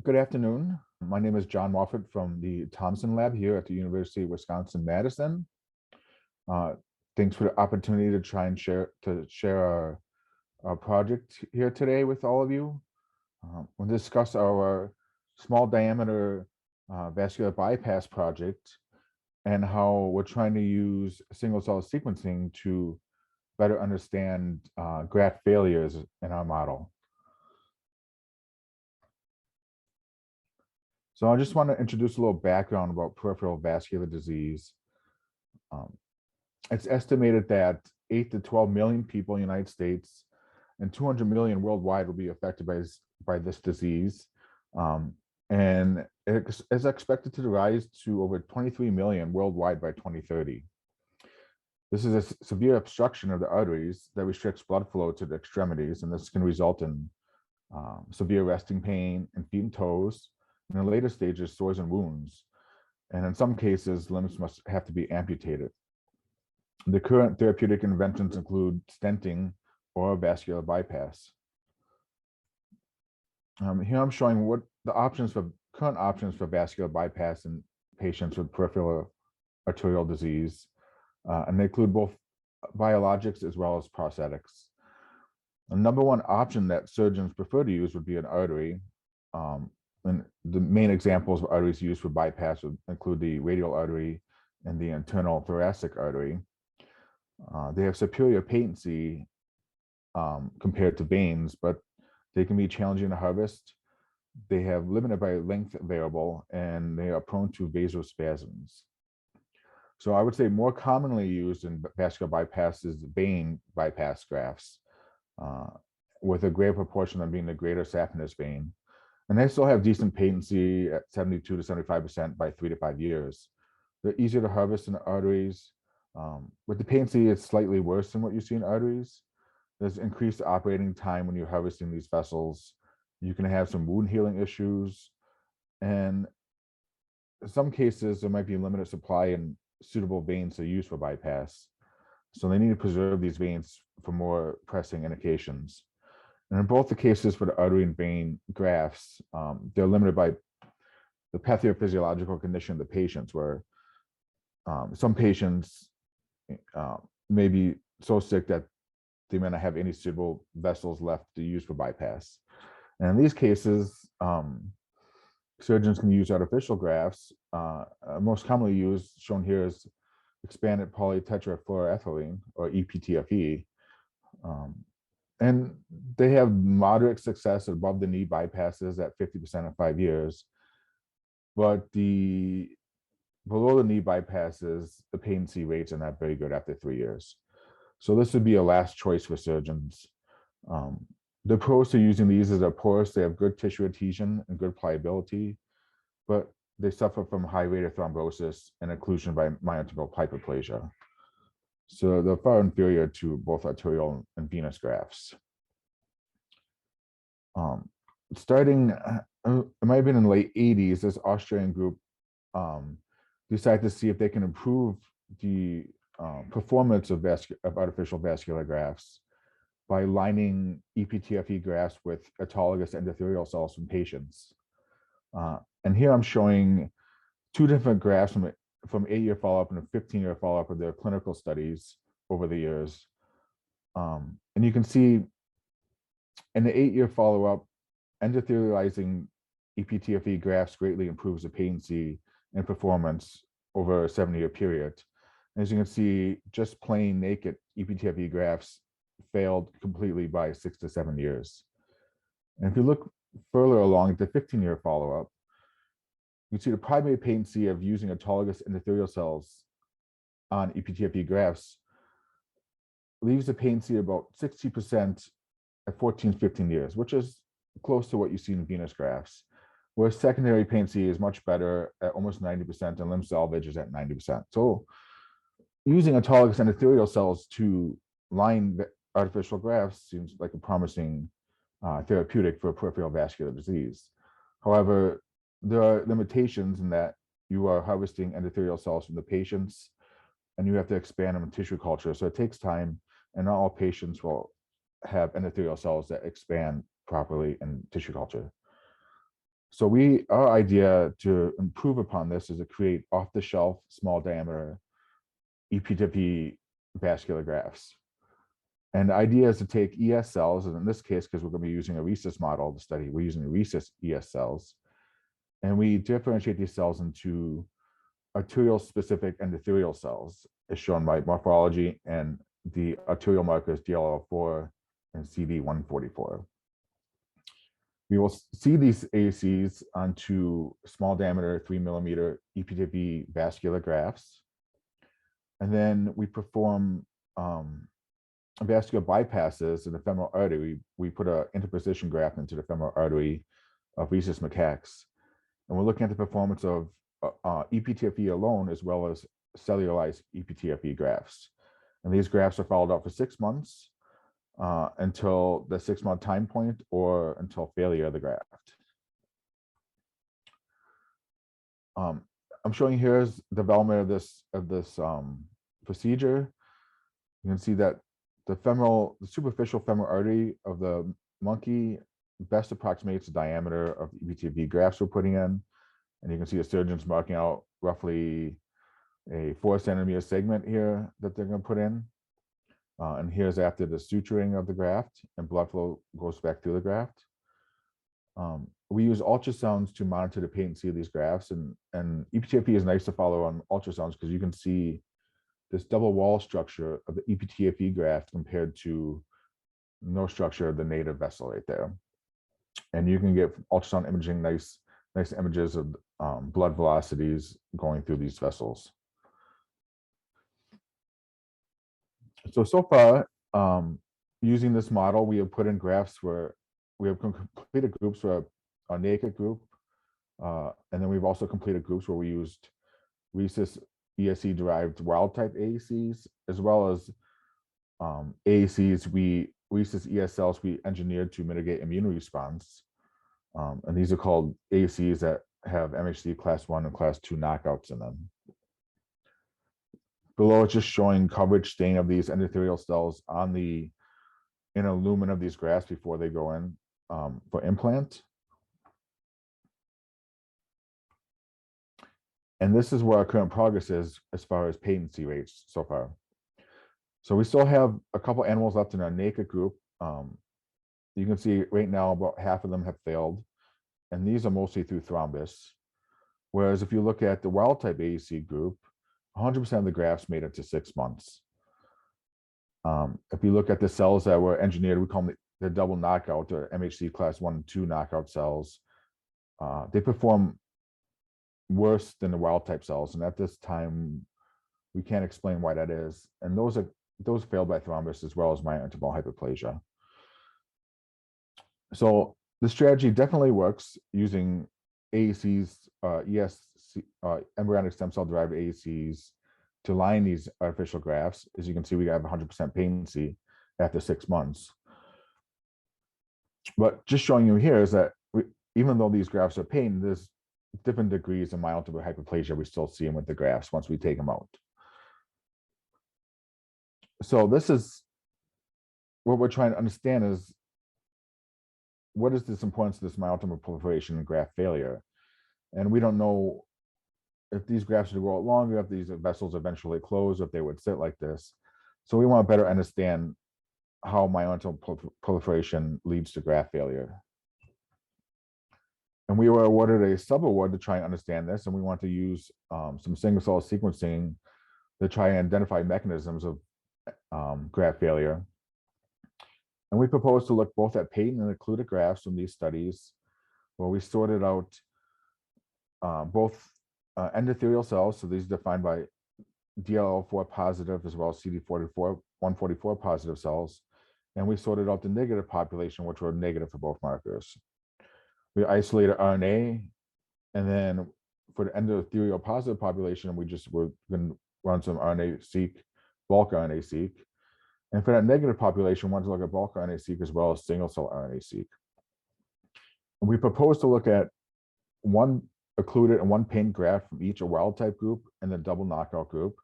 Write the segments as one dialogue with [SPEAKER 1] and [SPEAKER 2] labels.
[SPEAKER 1] Good afternoon. My name is John Maufort from the Thompson Lab here at the University of Wisconsin-Madison. Thanks for the opportunity to try and share our project here today with all of you. We'll discuss our small diameter vascular bypass project and how we're trying to use single cell sequencing to better understand graft failures in our model. So I just want to introduce a little background about peripheral vascular disease. It's estimated that 8 to 12 million people in the United States and 200 million worldwide will be affected by this disease. And it is expected to rise to over 23 million worldwide by 2030. This is a severe obstruction of the arteries that restricts blood flow to the extremities, and this can result in severe resting pain in feet and toes. In the later stages, sores and wounds. And in some cases, limbs must have to be amputated. The current therapeutic interventions include stenting or vascular bypass. Here I'm showing what the current options for vascular bypass in patients with peripheral arterial disease. And they include both biologics as well as prosthetics. The number one option that surgeons prefer to use would be an artery. And the main examples of arteries used for bypass would include the radial artery and the internal thoracic artery. They have superior patency compared to veins, but they can be challenging to harvest. They have limited by length variable, and they are prone to vasospasms. So I would say more commonly used in vascular bypass is vein bypass grafts, with a greater proportion of being the greater saphenous vein. And they still have decent patency at 72 to 75% by 3 to 5 years. They're easier to harvest in the arteries. With the patency, it's slightly worse than what you see in arteries. There's increased operating time when you're harvesting these vessels. You can have some wound healing issues. And in some cases, there might be limited supply and suitable veins to use for bypass. So they need to preserve these veins for more pressing indications. And in both the cases for the artery and vein grafts, they're limited by the pathophysiological condition of the patients, where some patients may be so sick that they may not have any suitable vessels left to use for bypass. And in these cases, surgeons can use artificial grafts. Most commonly used, shown here, is expanded polytetrafluoroethylene, or EPTFE. And they have moderate success above the knee bypasses at 50% in 5 years. But the below the knee bypasses, the patency rates are not very good after 3 years. So this would be a last choice for surgeons. The pros to using these is they're porous, they have good tissue adhesion and good pliability, but they suffer from high rate of thrombosis and occlusion by myotibial hyperplasia. So they're far inferior to both arterial and venous grafts. Starting, it might have been in the late 80s, this Austrian group decided to see if they can improve the performance of artificial vascular grafts by lining EPTFE grafts with autologous endothelial cells from patients. And here I'm showing two different grafts from 8-year follow-up and a 15-year follow-up of their clinical studies over the years. And you can see in the 8-year follow-up, endothelializing EPTFE grafts greatly improves the patency and performance over a 7-year period. And as you can see, just plain naked EPTFE grafts failed completely by 6 to 7 years. And if you look further along at the 15-year follow-up, you see the primary patency of using autologous endothelial cells on EPTFE grafts leaves the patency about 60% at 14, 15 years, which is close to what you see in venous grafts, whereas secondary patency is much better at almost 90% and limb salvage is at 90%. So using autologous endothelial cells to line artificial grafts seems like a promising therapeutic for peripheral vascular disease. However, there are limitations in that you are harvesting endothelial cells from the patients and you have to expand them in tissue culture. So it takes time, and not all patients will have endothelial cells that expand properly in tissue culture. So our idea to improve upon this is to create off-the-shelf, small diameter EPTP vascular grafts. And the idea is to take ES cells, and in this case, because we're going to be using a rhesus model to study, we're using rhesus ES cells, and we differentiate these cells into arterial-specific endothelial cells, as shown by morphology and the arterial markers DLL4 and CD144. We will see these ACs onto small diameter 3 millimeter EPTP vascular grafts. And then we perform vascular bypasses in the femoral artery. We put an interposition graft into the femoral artery of rhesus macaques. And we're looking at the performance of EPTFE alone, as well as cellularized EPTFE grafts. And these grafts are followed up for 6 months until the 6-month time point or until failure of the graft. I'm showing here is development of this procedure. You can see that the superficial femoral artery of the monkey best approximates the diameter of the EPTFE grafts we're putting in. And you can see the surgeons marking out roughly a 4 centimeter segment here that they're going to put in. And here's after the suturing of the graft, and blood flow goes back through the graft. We use ultrasounds to monitor the patency of these grafts, and EPTFE is nice to follow on ultrasounds because you can see this double wall structure of the EPTFE graft compared to no structure of the native vessel right there. And you can get ultrasound imaging, nice images of blood velocities going through these vessels. So far, using this model, we have put in grafts where we have completed groups for a naked group, and then we've also completed groups where we used rhesus ESC-derived wild-type AACs, as well as AACs, rhesus ES cells we engineered to mitigate immune response. And these are called AACs that have MHC class 1 and class 2 knockouts in them. Below, it's just showing coverage stain of these endothelial cells on the inner lumen of these grafts before they go in for implant. And this is where our current progress is as far as patency rates so far. So we still have a couple animals left in our naked group. You can see right now about half of them have failed, and these are mostly through thrombus. Whereas if you look at the wild type AAC group, 100% of the grafts made it to 6 months. If you look at the cells that were engineered, we call them the double knockout or MHC class 1 and 2 knockout cells. They perform worse than the wild type cells, and at this time, we can't explain why that is. And those failed by thrombus as well as myointerval hyperplasia. So the strategy definitely works using AACs, embryonic stem cell derived AACs to line these artificial grafts. As you can see, we have 100% patency after 6 months. But just showing you here is that even though these grafts are patented, there's different degrees of myointerval hyperplasia we still see them with the grafts once we take them out. So this is what we're trying to understand is what is this importance of this myointerval proliferation and graft failure? And we don't know if these grafts would grow out longer, if these vessels eventually close, if they would sit like this. So we want to better understand how myointerval proliferation leads to graft failure. And we were awarded a sub-award to try and understand this, and we want to use some single-cell sequencing to try and identify mechanisms of graft failure. And we propose to look both at patent and occluded grafts from these studies, where we sorted out both endothelial cells, so these are defined by DLL4 positive as well as CD144 positive cells, and we sorted out the negative population, which were negative for both markers. We isolated RNA, and then for the endothelial positive population, we're going to run some RNA-seq, bulk RNA-seq. And for that negative population, we want to look at bulk RNA-seq as well as single-cell RNA-seq. And we propose to look at one occluded and one patent graft from each a wild-type group and the double knockout group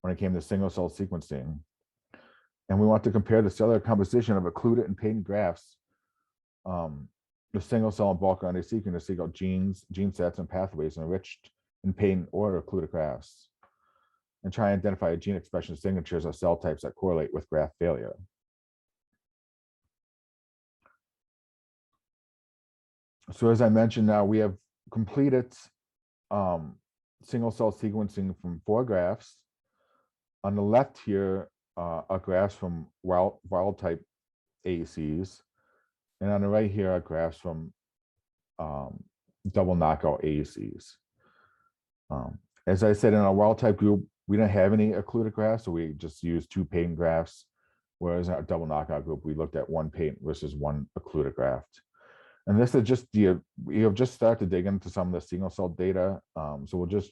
[SPEAKER 1] when it came to single-cell sequencing. And we want to compare the cellular composition of occluded and patent grafts the single cell and bulk RNA sequence to seek out genes, gene sets, and pathways enriched in patent or occluded grafts, and try and identify gene expression signatures of cell types that correlate with graft failure. So as I mentioned, now we have completed single cell sequencing from 4 grafts. On the left here are grafts from wild type AACs, and on the right here are grafts from double knockout AACs. As I said, in our wild type group, we didn't have any occluded grafts, so we just used 2 patent grafts, whereas in our double knockout group, we looked at 1 patent versus 1 occluded graft. And this is just we have just started to dig into some of the single cell data. So we're just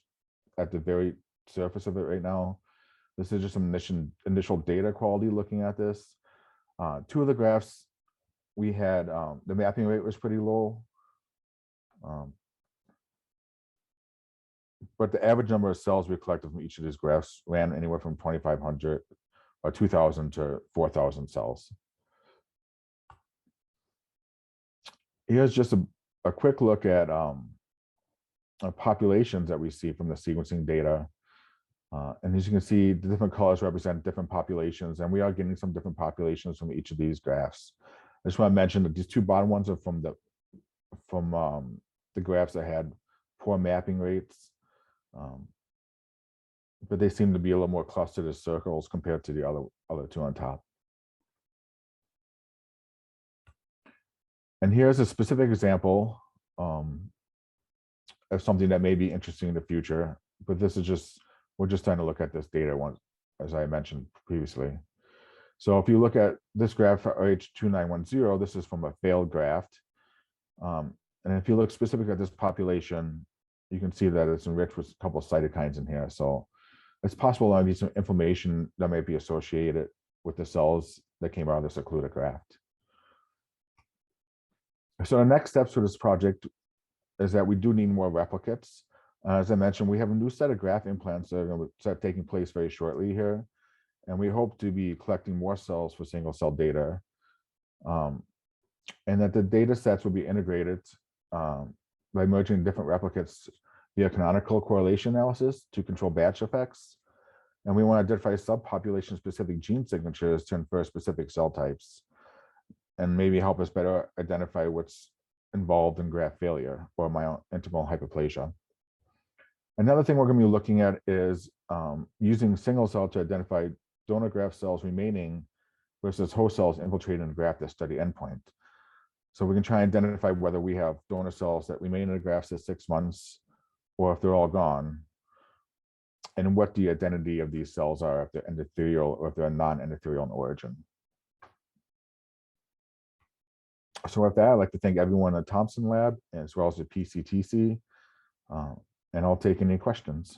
[SPEAKER 1] at the very surface of it right now. This is just some initial data quality looking at this. 2 of the grafts, we had, the mapping rate was pretty low. But the average number of cells we collected from each of these grafts ran anywhere from 2,500 or 2,000 to 4,000 cells. Here's just a quick look at populations that we see from the sequencing data. And as you can see, the different colors represent different populations, and we are getting some different populations from each of these graphs. I just want to mention that these 2 bottom ones are from the graphs that had poor mapping rates, but they seem to be a little more clustered as circles compared to the other 2 on top. And here's a specific example of something that may be interesting in the future, but this is just, we're just trying to look at this data once, as I mentioned previously. So if you look at this graph for RH2910, this is from a failed graft. And if you look specifically at this population, you can see that it's enriched with a couple of cytokines in here. So it's possible there might be some inflammation that might be associated with the cells that came out of this occluded graft. So the next steps for this project is that we do need more replicates. As I mentioned, we have a new set of graft implants that are going to start taking place very shortly here. And we hope to be collecting more cells for single cell data. And that the data sets will be integrated by merging different replicates via canonical correlation analysis to control batch effects. And we want to identify subpopulation specific gene signatures to infer specific cell types, and maybe help us better identify what's involved in graft failure or myointegral hyperplasia. Another thing we're going to be looking at is using single cell to identify donor graft cells remaining versus host cells infiltrating the graft as study endpoint. So we can try and identify whether we have donor cells that remain in the grafts at 6 months, or if they're all gone, and what the identity of these cells are, if they're endothelial or if they're non-endothelial in origin. So with that, I'd like to thank everyone in the Thompson Lab, as well as the PCTC, and I'll take any questions.